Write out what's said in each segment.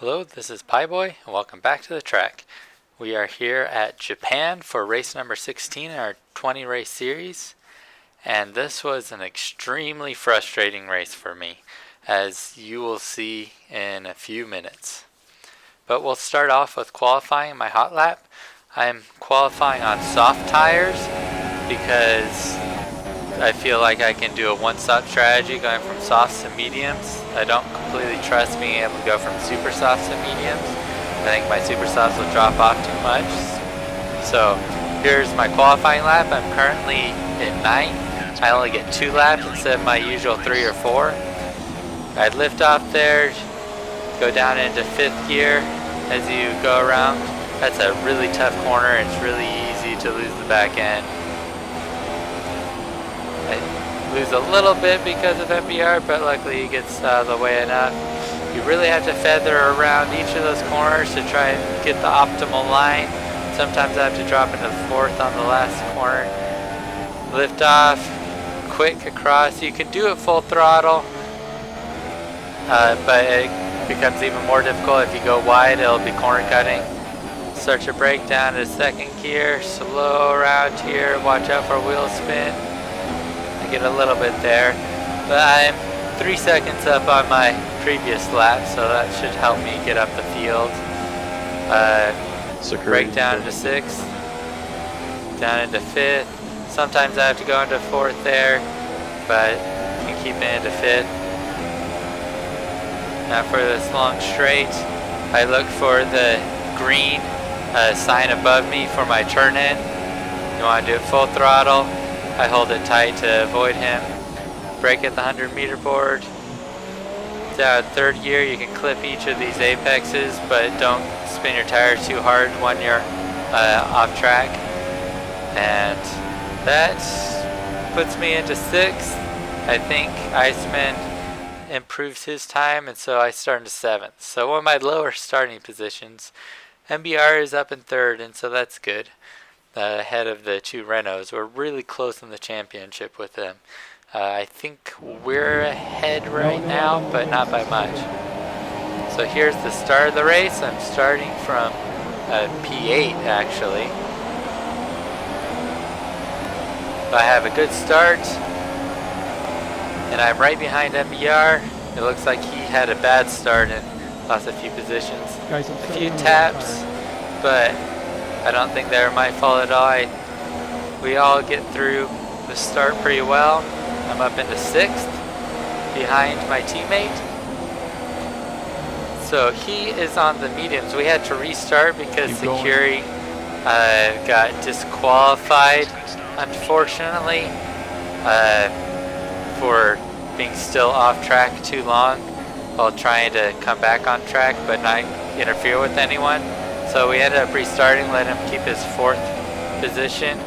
Hello, this is Pieboy, and welcome back to the track. We are here at Japan for race number 16 in our 20 race series, and this was an extremely frustrating race for me, as you will see in a few minutes. But we'll start off with qualifying my hot lap. I'm qualifying on soft tires because I feel like I can do a one-stop strategy going from softs to mediums. I don't completely trust being able to go from super softs to mediums. I think my super softs will drop off too much. So here's my qualifying lap. I'm currently at 9. I only get 2 laps instead of my usual 3 or 4. I'd lift off there, go down into 5th gear as you go around. That's a really tough corner. It's really easy to lose the back end. I lose a little bit because of MBR, but luckily he gets out of the way enough. You really have to feather around each of those corners to try and get the optimal line. Sometimes I have to drop into 4th on the last corner. Lift off, quick across. You can do it full throttle, but it becomes even more difficult if you go wide. It'll be corner cutting. Start your brake down to 2nd gear, slow around here. Watch out for wheel spin. Get a little bit there, but I'm 3 seconds up on my previous lap, so that should help me get up the field. Break down into 6th, down into 5th. Sometimes I have to go into 4th there, but I can keep it into 5th. Now for this long straight, I look for the green sign above me for my turn in. You want to do it full throttle. I hold it tight to avoid him. Brake at the 100-meter board. Down 3rd gear, you can clip each of these apexes, but don't spin your tires too hard when you're off track. And that puts me into 6th. I think Iceman improves his time, and so I start into 7th. So one of my lower starting positions. MBR is up in 3rd, and so that's good. Ahead of the 2 Renaults. We're really close in the championship with them. I think we're ahead right now, but not by much. So here's the start of the race. I'm starting from P8 actually. I have a good start, and I'm right behind MBR. It looks like he had a bad start and lost a few positions. A few taps, but I don't think they're my fault at all. We all get through the start pretty well. I'm up into 6th behind my teammate. So he is on the mediums. We had to restart because Security got disqualified, unfortunately, for being still off track too long while trying to come back on track but not interfere with anyone. So we ended up restarting, let him keep his 4th position.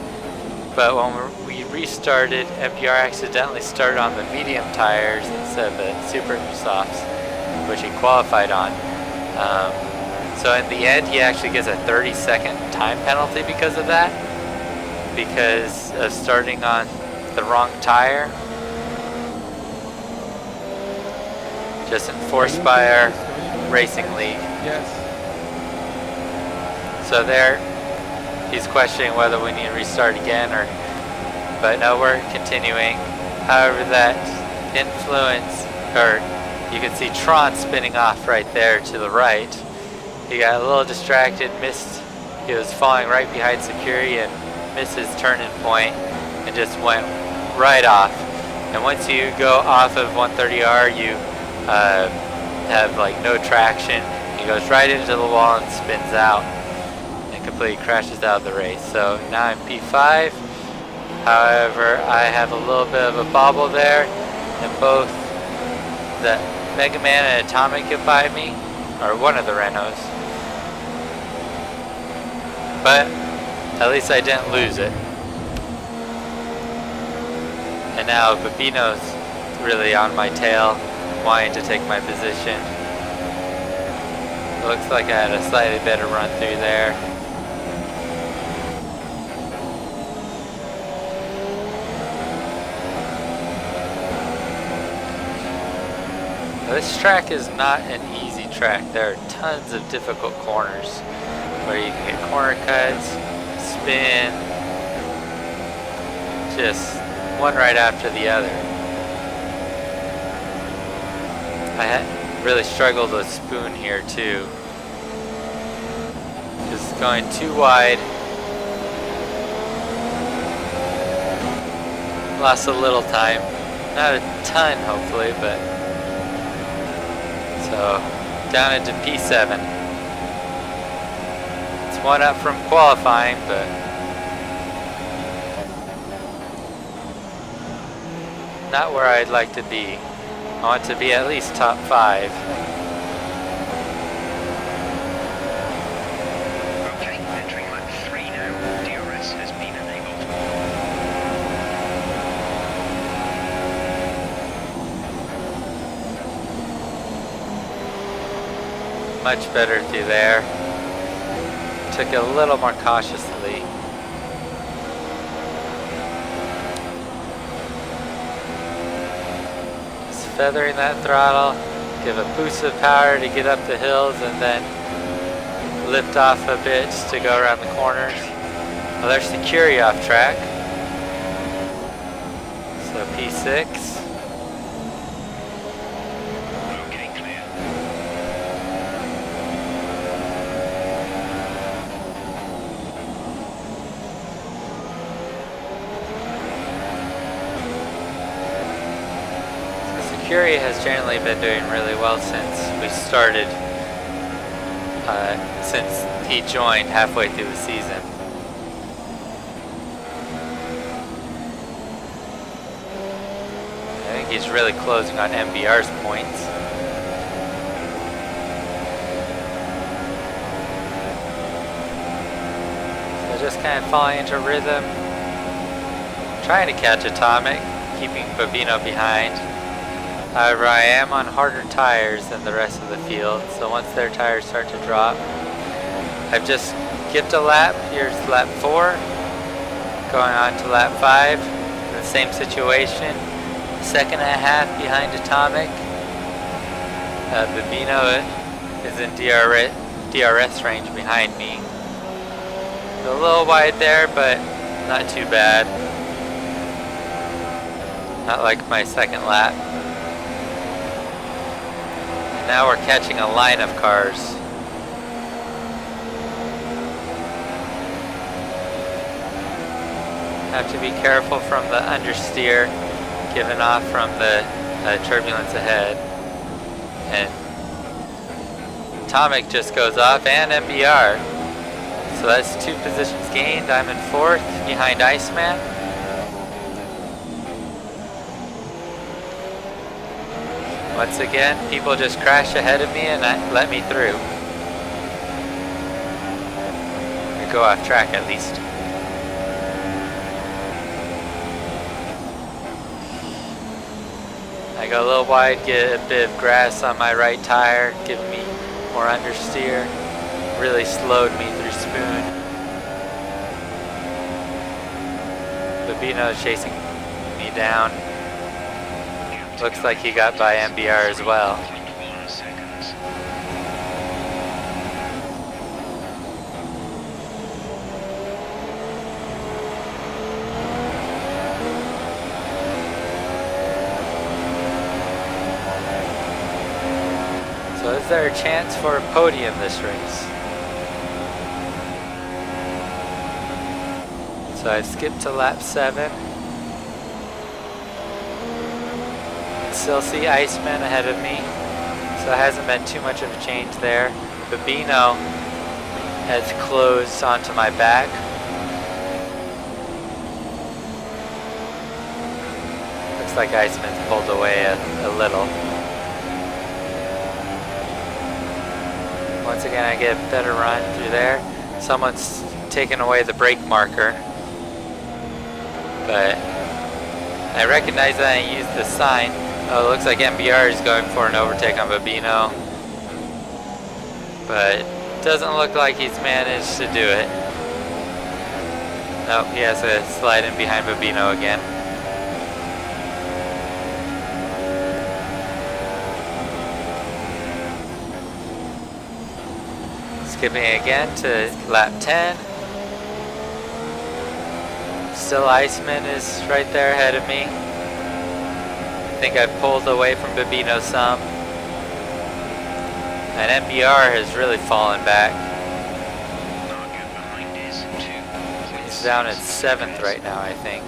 But when we restarted, MPR accidentally started on the medium tires instead of the super softs, which he qualified on. So in the end, he actually gets a 30-second time penalty because of that, because of starting on the wrong tire. Just enforced by our racing league. Yes. So there, he's questioning whether we need to restart again, but no, we're continuing. However, that influence, or you can see Tron spinning off right there to the right. He got a little distracted, missed, he was falling right behind Security and missed his turning point and just went right off. And once you go off of 130R, you have like no traction. He goes right into the wall and spins out. Completely crashes out of the race. So now I'm P5. However, I have a little bit of a bobble there, and both the Mega Man and Atomic get by me, or one of the Renaults. But at least I didn't lose it. And now Babino's really on my tail, wanting to take my position. It looks like I had a slightly better run through there. This track is not an easy track. There are tons of difficult corners where you can get corner cuts, spin, just one right after the other. I had really struggled with spoon here too. Just going too wide. Lost a little time. Not a ton hopefully, but so down into P7. It's one up from qualifying, but not where I'd like to be. I want to be at least top 5. Okay, entering lap 3 now. DRS has been enabled. Much better through there. Took it a little more cautiously. Feathering that throttle, give a boost of power to get up the hills and then lift off a bit to go around the corners. Well, there's the Curie off track. So P6. Okay, clear. Curie has generally been doing really well since we started, since he joined halfway through the season. I think he's really closing on MBR's points. So just kind of falling into rhythm, trying to catch Atomic, keeping Babino behind. However, I am on harder tires than the rest of the field, so once their tires start to drop, I've just skipped a lap. Here's lap 4, going on to lap 5, in the same situation, second and a half behind Atomic. Babino is in DRS range behind me. A little wide there, but not too bad. Not like my second lap. Now we're catching a line of cars. Have to be careful from the understeer, given off from the turbulence ahead. And Atomic just goes off, and MBR. So that's 2 positions gained. I'm in 4th behind Iceman. Once again, people just crash ahead of me and let me through. Or go off track at least. I go a little wide, get a bit of grass on my right tire, giving me more understeer. Really slowed me through spoon. Babino is chasing me down. Looks like he got by MBR as well. So is there a chance for a podium this race? So I've skipped to lap 7. Still see Iceman ahead of me, so it hasn't been too much of a change there. Babino has closed onto my back. Looks like Iceman's pulled away a little. Once again, I get a better run through there. Someone's taken away the brake marker, but I recognize that I used the sign. Oh, it looks like MBR is going for an overtake on Babino, but it doesn't look like he's managed to do it. Nope, he has to slide in behind Babino again. Skipping again to lap 10. Still Iceman is right there ahead of me. I think I've pulled away from Babino some. And MBR has really fallen back. He's down in 7th right now, I think.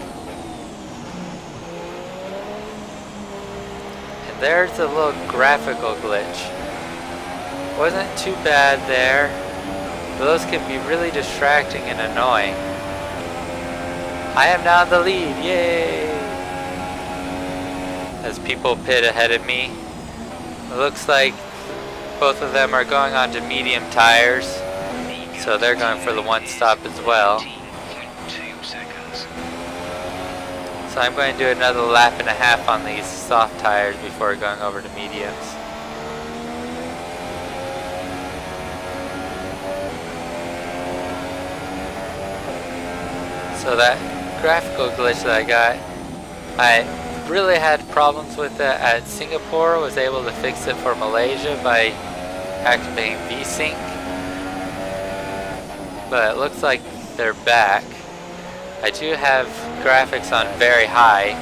And there's a little graphical glitch. Wasn't too bad there, but those can be really distracting and annoying. I am now in the lead, yay! As people pit ahead of me. It looks like both of them are going on to medium tires, so they're going for the one stop as well. So I'm going to do another lap and a half on these soft tires before going over to mediums. So that graphical glitch that I got, I really had problems with it at Singapore. Was able to fix it for Malaysia by activating VSync, but it looks like they're back. I do have graphics on very high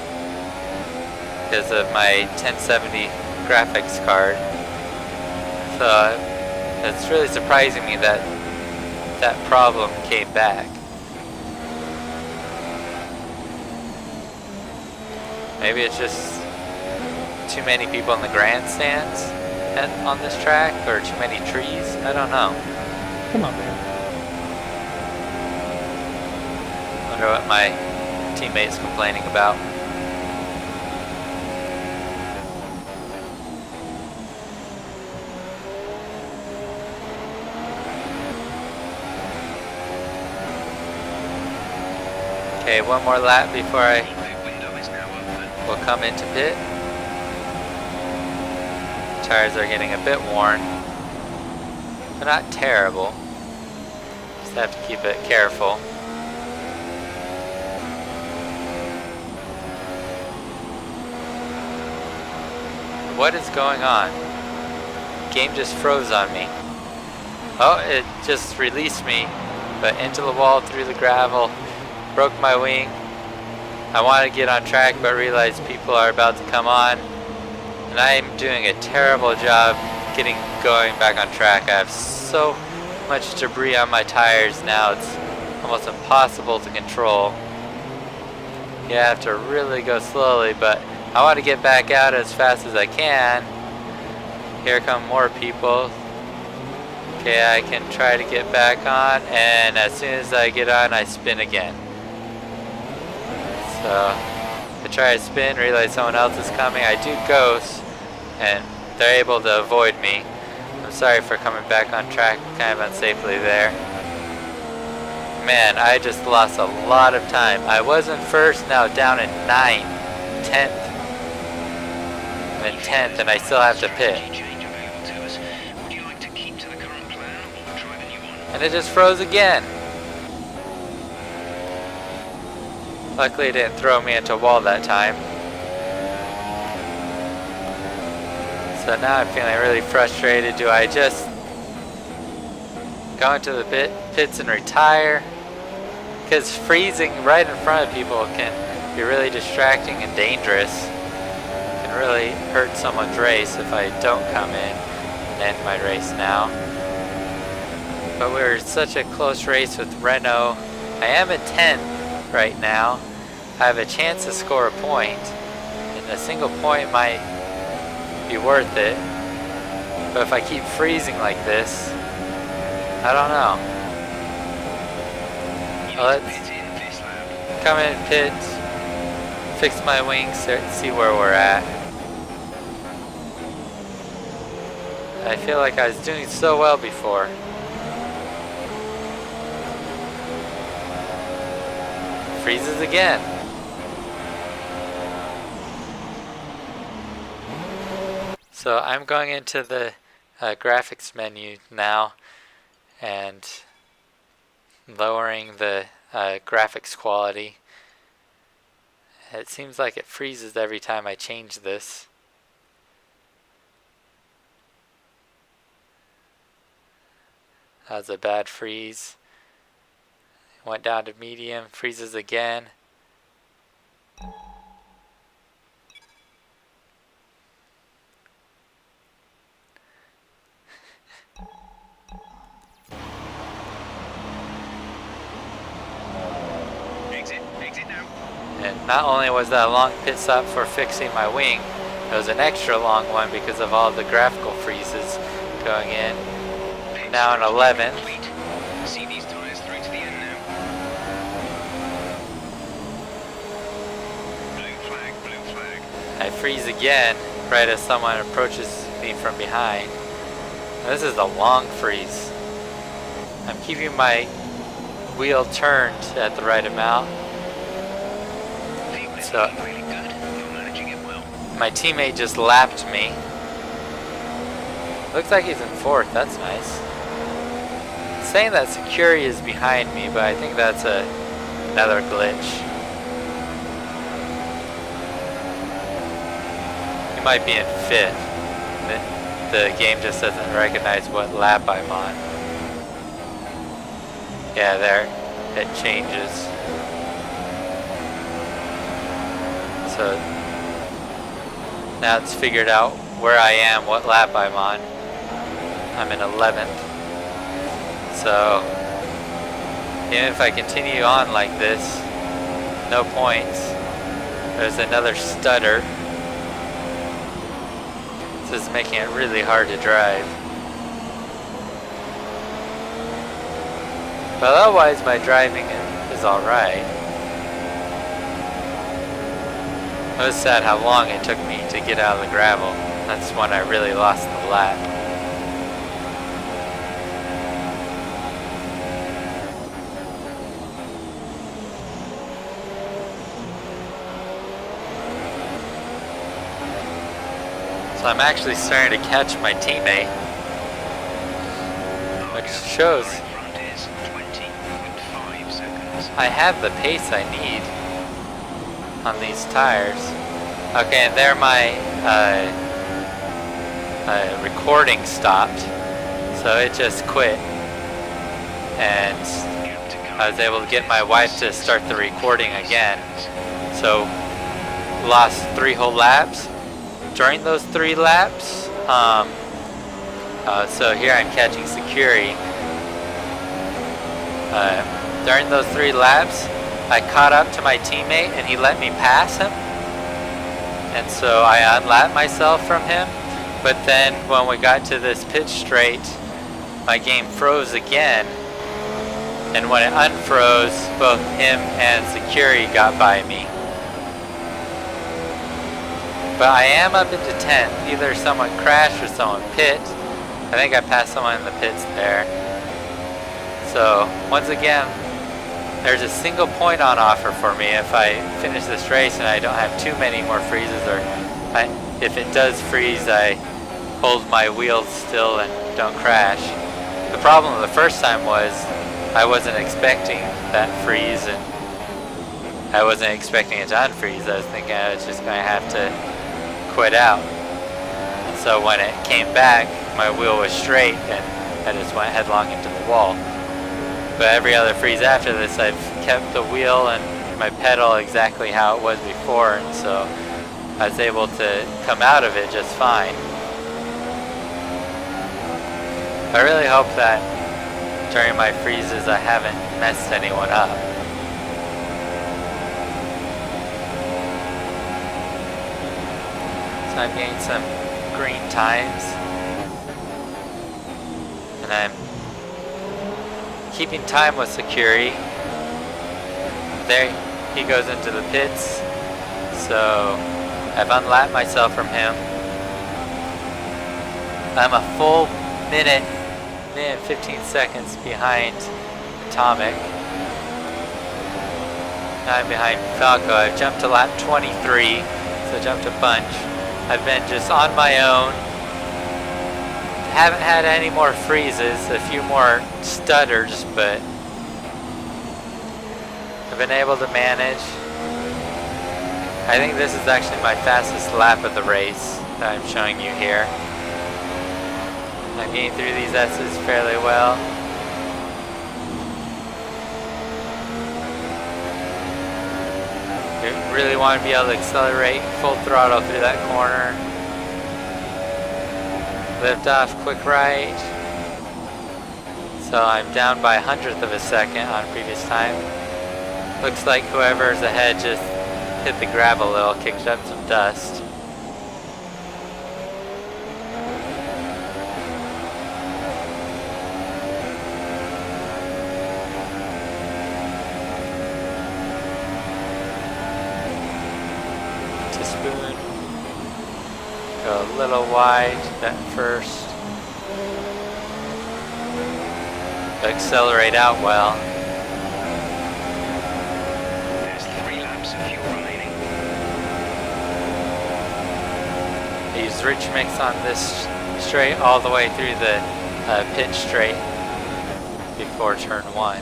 because of my 1070 graphics card, so it's really surprising me that that problem came back. Maybe it's just too many people in the grandstands on this track, or too many trees. I don't know. Come on, man. Wonder what my teammate's complaining about. Okay, one more lap before I will come into pit. Tires are getting a bit worn, but not terrible. Just have to keep it careful. What is going on? Game just froze on me. Oh, it just released me, but into the wall, through the gravel, broke my wing. I wanted to get on track, but realized people are about to come on, and I am doing a terrible job getting going back on track. I have so much debris on my tires now, it's almost impossible to control. You have to really go slowly, but I want to get back out as fast as I can. Here come more people. Okay, I can try to get back on, and as soon as I get on, I spin again. So I try to spin, realize someone else is coming. I do ghost, and they're able to avoid me. I'm sorry for coming back on track kind of unsafely there. Man, I just lost a lot of time. I was in first, now down in 9th, 10th. I'm in 10th, and I still have to pit. And it just froze again. Luckily it didn't throw me into a wall that time. So now I'm feeling really frustrated. Do I just go into the pits and retire? Because freezing right in front of people can be really distracting and dangerous. It can really hurt someone's race if I don't come in and end my race now. But we're such a close race with Renault. I am at 10th right now. I have a chance to score a point, and a single point might be worth it. But if I keep freezing like this, I don't know. Let's come in pit, fix my wings, see where we're at. I feel like I was doing so well before. Freezes again. So I'm going into the graphics menu now and lowering the graphics quality. It seems like it freezes every time I change this. That was a bad freeze. Went down to medium, freezes again. Exit now. And not only was that a long pit stop for fixing my wing, it was an extra long one because of all the graphical freezes going in. Now in 11th. See these tires through to the end now. Blue flag. I freeze again right as someone approaches me from behind. This is a long freeze. I'm keeping my wheel turned at the right amount. So Really good. You're managing it well. my teammate just lapped me. Looks like he's in 4th, that's nice. It's saying that Security is behind me, but I think that's another glitch. He might be in 5th. The game just doesn't recognize what lap I'm on. Yeah, there, it changes. So now it's figured out where I am, what lap I'm on. I'm in 11th. So even if I continue on like this, no points. There's another stutter. This is making it really hard to drive. But otherwise my driving is alright. It was sad how long it took me to get out of the gravel. That's when I really lost the lap. So I'm actually starting to catch my teammate, which shows Front is 20.5 seconds. I have the pace I need on these tires. Okay, and there my recording stopped, so it just quit, and I was able to get my wife to start the recording again. So lost 3 whole laps. During those 3 laps, so here I'm catching Security. During those 3 laps, I caught up to my teammate and he let me pass him. And so I unlapped myself from him. But then when we got to this pit straight, my game froze again. And when it unfroze, both him and Security got by me. But I am up into 10th. Either someone crashed or someone pit. I think I passed someone in the pits there. So once again, there's a single point on offer for me if I finish this race and I don't have too many more freezes, or if it does freeze, I hold my wheels still and don't crash. The problem the first time was I wasn't expecting that freeze, and I wasn't expecting it to unfreeze. I was thinking I was just going to have to quit out. And so when it came back, my wheel was straight and I just went headlong into the wall. But every other freeze after this, I've kept the wheel and my pedal exactly how it was before, and so I was able to come out of it just fine. I really hope that during my freezes I haven't messed anyone up. So I'm getting some green times, and I'm keeping time with Security. There he goes into the pits, so I've unlapped myself from him. I'm a full minute and 15 seconds behind Atomic. Now I'm behind Falco. I've jumped to lap 23, so I jumped a bunch. I've been just on my own. Haven't had any more freezes, a few more stutters, but I've been able to manage. I think this is actually my fastest lap of the race that I'm showing you here. I'm getting through these S's fairly well. You really want to be able to accelerate full throttle through that corner. Lift off, quick right. So I'm down by 100th of a second on previous time. Looks like whoever's ahead just hit the gravel a little, kicked up some dust. To spoon. Go a little wide at first. Accelerate out well. There's 3 laps of fuel remaining. Use rich mix on this straight all the way through the pit straight before turn 1.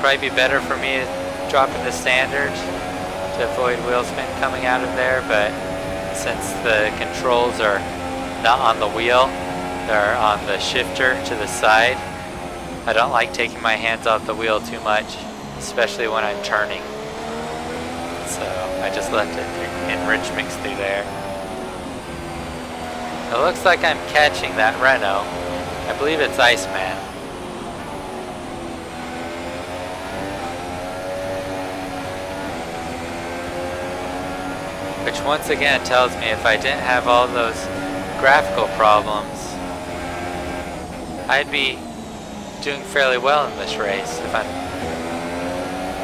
Probably be better for me to drop into standard to avoid wheel spin coming out of there, but since the controls are not on the wheel, they're on the shifter to the side, I don't like taking my hands off the wheel too much, especially when I'm turning. So I just left it in rich mix through there. It looks like I'm catching that Renault. I believe it's Iceman. Which once again tells me if I didn't have all those graphical problems, I'd be doing fairly well in this race if I'm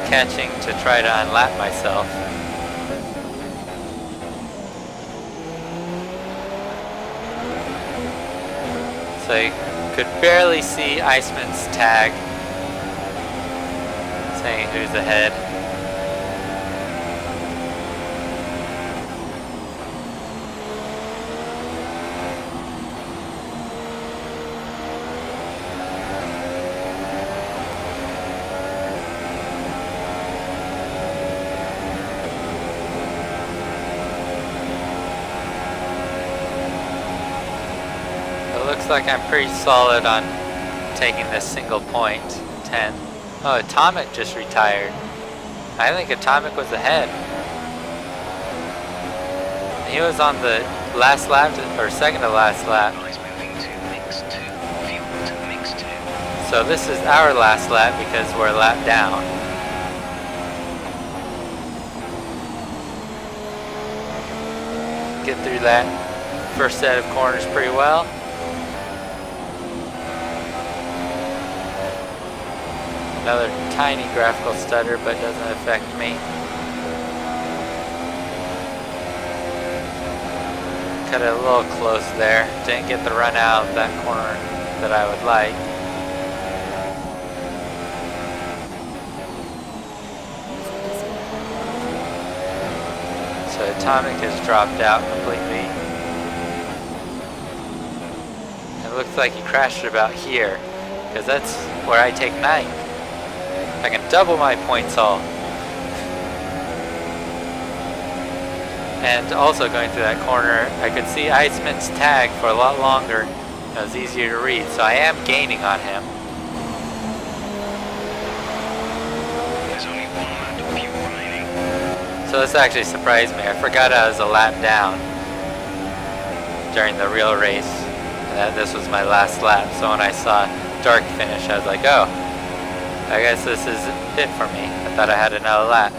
catching to try to unlap myself. So you could barely see Iceman's tag saying who's ahead. Looks like I'm pretty solid on taking this single point, 10. Oh, Atomic just retired. I think Atomic was ahead. He was on the last lap, or second to last lap. Guys moving to mix 2. Fuel to mix 2. So this is our last lap because we're a lap down. Get through that first set of corners pretty well. Another tiny graphical stutter, but doesn't affect me. Cut it a little close there. Didn't get the run out of that corner that I would like. So Atomic has dropped out completely. It looks like he crashed about here, because that's where I take 9th. I can double my points haul. And also going through that corner, I could see Iceman's tag for a lot longer. It was easier to read, so I am gaining on him. There's only 1 lap of fuel remaining. So this actually surprised me. I forgot I was a lap down during the real race, and that this was my last lap. So when I saw dark finish, I was like, oh, I guess this is it for me. I thought I had another lap.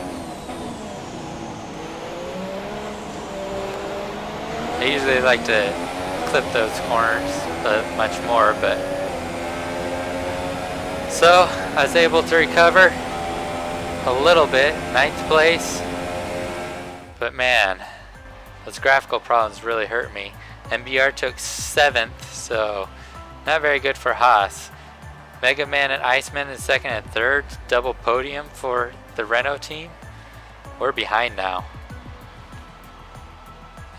I usually like to clip those corners much more, but... So, I was able to recover a little bit, 9th place. But man, those graphical problems really hurt me. MBR took 7th, so not very good for Haas. Mega Man and Iceman in 2nd and 3rd, double podium for the Renault team. We're behind now.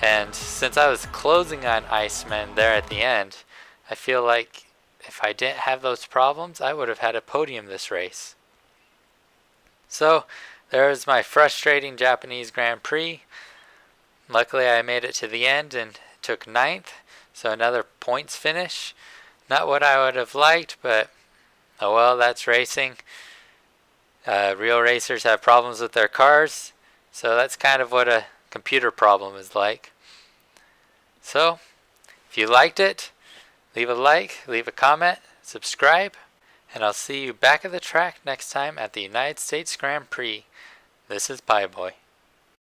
And since I was closing on Iceman there at the end, I feel like if I didn't have those problems, I would have had a podium this race. So, there's my frustrating Japanese Grand Prix. Luckily I made it to the end and took 9th, so another points finish. Not what I would have liked, but oh well, that's racing. Real racers have problems with their cars, so that's kind of what a computer problem is like. So, if you liked it, leave a like, leave a comment, subscribe, and I'll see you back at the track next time at the United States Grand Prix. This is Pie Boy.